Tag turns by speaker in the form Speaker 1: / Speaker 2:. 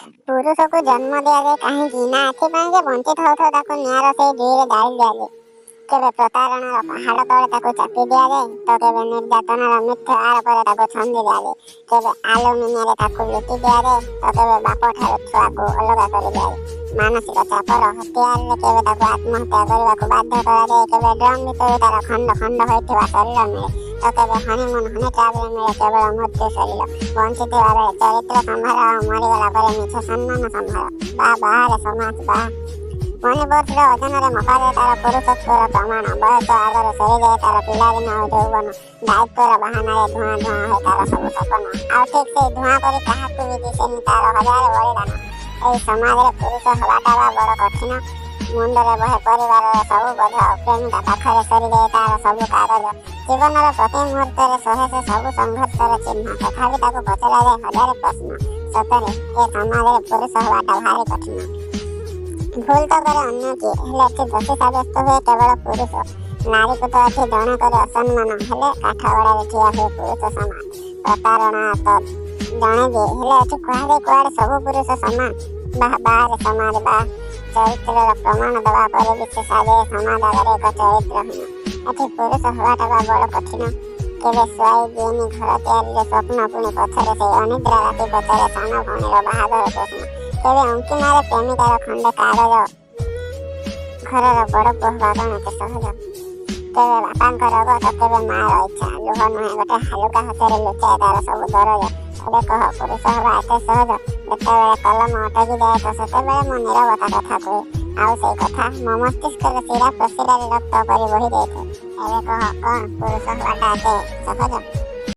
Speaker 1: पुरुष को जन्म दिया जाए कहीं ना एपाई बंची था निआर से जुईरे जाली दिया जाए केवे प्रतारणा पहाड़ तले चापी दि जाए तो केवे निर्यातनार मिथ्या आरोप छंदी दि जाए केवे आलुमिनियम लुटि दि जाए तो केवे बाप ठार छुआ को अलग कर दि जाए मानसिक चापर हत्यार केवे आत्महत्या करने को बाध्य कराए केवे ड्रम भीतर तार खंड खंड होता शरीर मिले तो केवे हनीमून हनी ट्रावेल मिले केवल मृत्यु शरीर बंची बेले चरित्र संभार मरीगला पर मिछ सम्मान संभार बा बाहर समाज बा मनी वर्षर वजन मपाए तार पुरुषत्वर प्रमाण बयस आगर सरी जाए तार पिलादिन यौवन दायित्वर बहाना धुआं धुआं है तार सब सपन आ ठीक से धुआं कर क्या भी दिशे तार हजार बलिदान यही समाज पुरुष हवाटा बड़ कठिन मुंडे बहे परिवार सब बोझ प्रेमिका पाखरे सरी जाए तार सब कागज जीवन प्रति मुहूर्त सहे से सब संघर्षर चिन्ह तथापि पचरा जाए हजार प्रश्न सतरे ए समाज पुरुष हवाटा भारी कठिन भूल तो करे अन्य की दोषी सब्यस्त हुए केवल पुरुष नारी को तो अच्छी जन कर असम्मान हेले काठगड़ा ठिया हुए पुरुष सामान प्रतारणा तो जने भी हेले कहुए कुआड़े सब पुरुष सामान बाहर समाज बा चरित्र प्रमाण दवा पर विशेष आगे समाज आगे एक चरित्र होना एटी पुरुष हवाटा बड़ कठिन केवे स्वाई दिएनि घर तैयारी स्वप्न पुणी पछरे से अनिद्रा राति पछरे सान भणीर बाहागर प्रश्न केवे अंकी मारे प्रेमिकार खंडे कागज घरर बड़ पुह कण एते सहज केवे बापा रोग तो केवे मार इच्छा लुह नुहे गोटे हालुका हाथ लुचाए तार सब दरज एबे कह पुरुष हवा एते सहज जेतेबेले कलम अटकी जाए तो सेतेबेले मो नीरवता कथा कहे आउ से कथा मो मस्तिष्कर शिरा प्रशिरा रक्त परि बही जाए एबे कह कौन पुरुष हवाटा एते सहज।